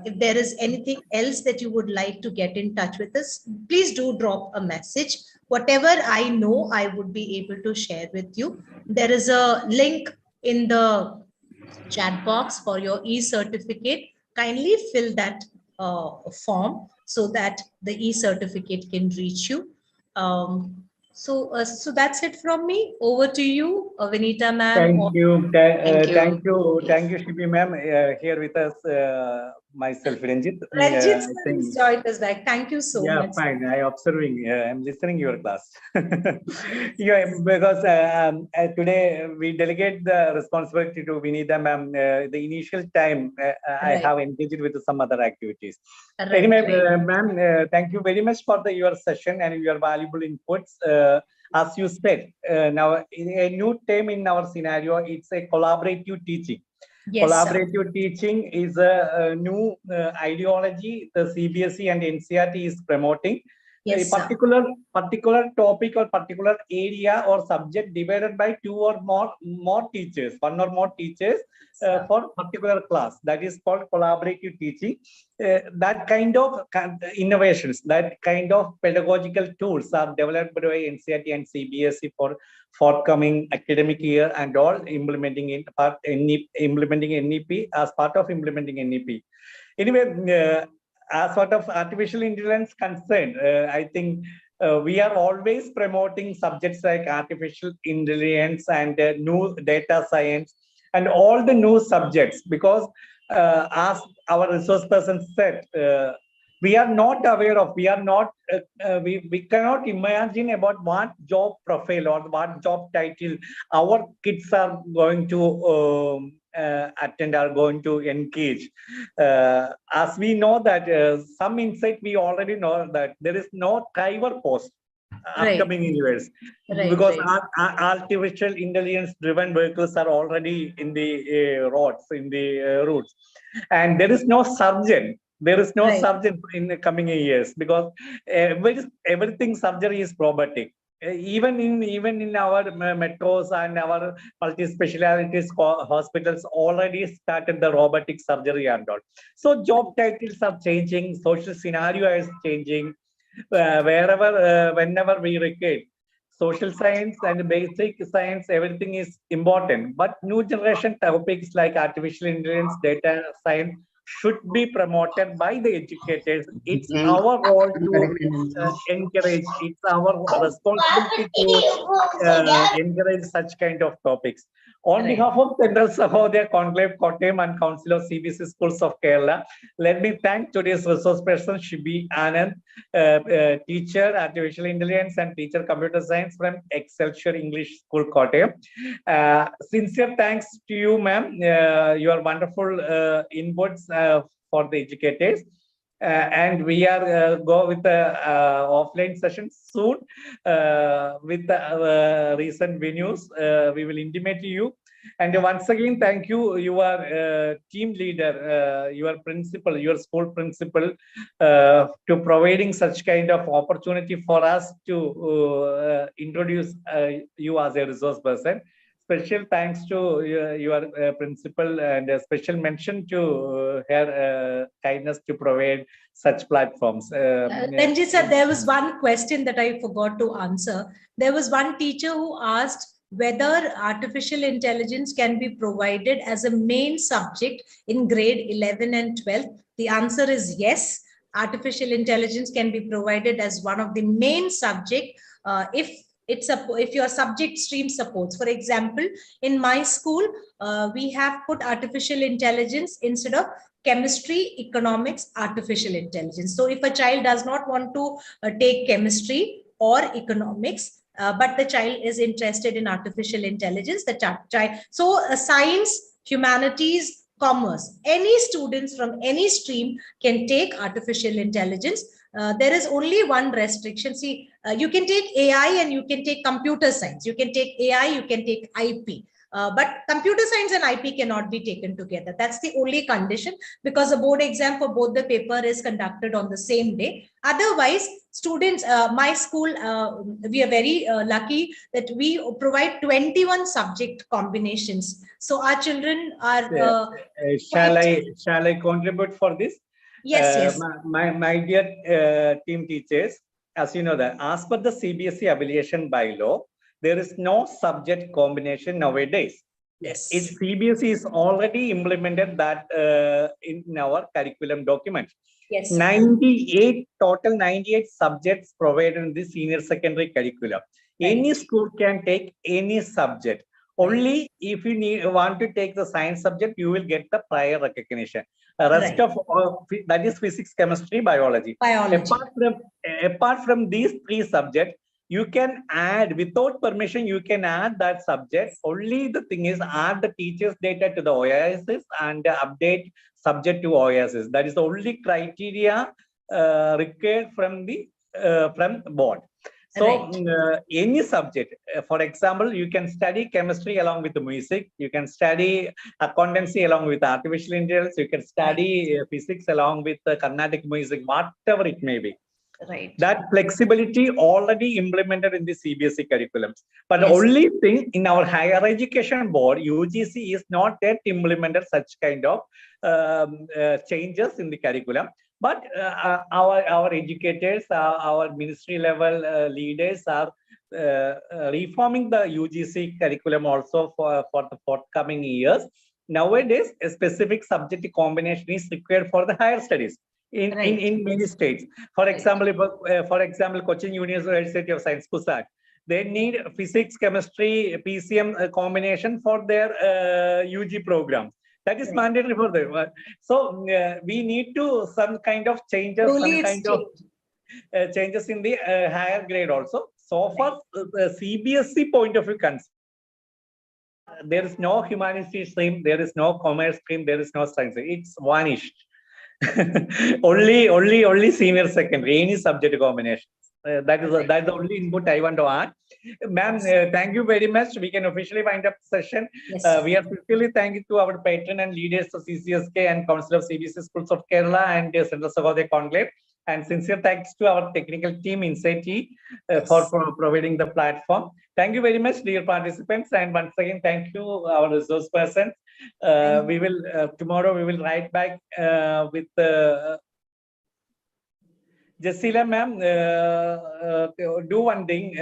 if there is anything else that you would like to get in touch with us, please do drop a message. Whatever I know, I would be able to share with you. There is a link in the chat box for your e-certificate. Kindly fill that form so that the e-certificate can reach you. So that's it from me. Over to you, Vinita ma'am.
Thank you.
Thank you.
Thank you, Shibi ma'am, here with us myself, Ranjit.
Ranjit
I
sir
think,
has joined us back. Thank you so
yeah,
much.
fine. I observing. I'm listening your class. Yeah, because today we delegate the responsibility to Vinita ma'am. The initial time I
Right.
have engaged with some other activities.
Right.
Anyway,
Right.
ma'am, thank you very much for your session and your valuable inputs. As you said, now a new term in our scenario, it's a collaborative teaching.
Yes, sir.
Collaborative teaching is a new ideology the CBSE and NCRT is promoting. A
Yes, sir.
particular topic or particular area or subject divided by two or more teachers, one or more teachers for particular class. That is called collaborative teaching. That kind of innovations, that kind of pedagogical tools are developed by NCRT and CBSE for forthcoming academic year and all, implementing implementing NEP as part of implementing NEP. Anyway, as sort of artificial intelligence concerned, I think we are always promoting subjects like artificial intelligence and new data science and all the new subjects, because as our resource person said, we are not aware of, we are not, we cannot imagine about what job profile or what job title our kids are going to attend, are going to engage. As we know that some insight, we already know that there is no driver post upcoming years, because artificial intelligence driven vehicles are already in the roads, in the routes, and there is no surgeon. There is no surgeon in the coming years, because everything surgery is robotic. Even in our metros and our multi-specialities hospitals already started the robotic surgery and all. So job titles are changing, social scenario is changing. Wherever, whenever we record, social science and basic science, everything is important. But new generation topics like artificial intelligence, data science should be promoted by the educators. It's our role to encourage. It's our responsibility to encourage such kind of topics. On behalf of Central Sahodaya Conclave Kottayam and Council of CBSE Schools of Kerala, let me thank today's resource person, Shibi Anand, teacher, artificial intelligence and teacher computer science from Excelsior English School, Kottayam. Sincere thanks to you, ma'am. Your wonderful inputs for the educators. And we are go with the offline session soon with the recent venues. We will intimate to you. And once again, thank you, your team leader, your principal, your school principal, to providing such kind of opportunity for us to introduce you as a resource person. Special thanks to your principal, and a special mention to her kindness to provide such platforms.
Ranjit sir, there was one question that I forgot to answer. There was one teacher who asked whether artificial intelligence can be provided as a main subject in grade 11 and 12. The answer is yes. Artificial intelligence can be provided as one of the main subject if your subject stream supports. For example, in my school, we have put artificial intelligence instead of chemistry, economics, artificial intelligence. So if a child does not want to take chemistry or economics, but the child is interested in artificial intelligence, the child. So science, humanities, commerce, any students from any stream can take artificial intelligence. There is only one restriction. See, you can take AI and you can take computer science. You can take AI, you can take IP. But computer science and IP cannot be taken together. That's the only condition, because the board exam for both the paper is conducted on the same day. Otherwise, students, my school, we are very lucky that we provide 21 subject combinations. So our children are.
Shall I contribute for this?
Yes, yes.
My dear team teachers, as you know that as per the CBSE affiliation bylaw, there is no subject combination nowadays.
Yes.
Its CBSE is already implemented that in our curriculum document.
Yes.
98 subjects provided in the senior secondary curriculum. Right. Any school can take any subject. Only if you want to take the science subject, you will get the prior recognition. The rest of that is physics, chemistry, biology. Apart from these three subjects, you can add without permission. You can add that subject. Only the thing is add the teacher's data to the OASs and update subject to OASs. That is the only criteria required from the board. So any subject, for example, you can study chemistry along with the music. You can study accountancy along with artificial intelligence. You can study physics along with Carnatic music, whatever it may be.
Right.
That flexibility already implemented in the CBSE curriculums. But the only thing in our higher education board, UGC, is not yet implemented such kind of changes in the curriculum. But our educators, our ministry level leaders are reforming the UGC curriculum also for the forthcoming years. Nowadays, a specific subject combination is required for the higher studies in many states. For example, Cochin University of Science, CUSAT, they need physics, chemistry, PCM combination for their UG program. That is mandatory for them. So we need to some kind of changes, changes in the higher grade also. So far, the CBSE point of view, there is no humanities stream, there is no commerce stream, there is no science. It's vanished. only senior secondary, any subject combination. That is the only input I want to add. Ma'am, thank you very much. We can officially wind up the session. We are sincerely thanking to our patron and leaders of CSCK and Council of CBSE Schools of Kerala and Central Sahodaya Conclave. And sincere thanks to our technical team Insight for providing the platform. Thank you very much, dear participants. And once again, thank you, our resource persons. We will tomorrow we will write back with Jasila ma'am. Do one thing.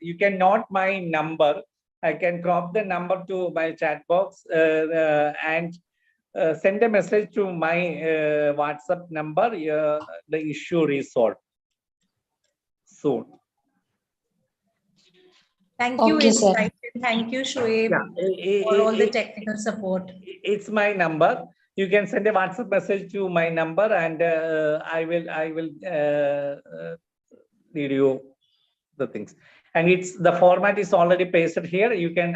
You can note my number. I can drop the number to my chat box and send a message to my WhatsApp number. The issue resolved soon.
Thank you, Insight. Thank you, Shoaib, for all the technical support.
It's my number. You can send a WhatsApp message to my number, and I will read you the things. And the format is already pasted here. You can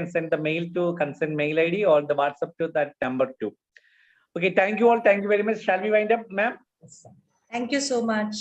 send the mail to consent mail ID or the WhatsApp to that number too. Okay, thank you all. Thank you very much. Shall we wind up, ma'am?
Thank you so much.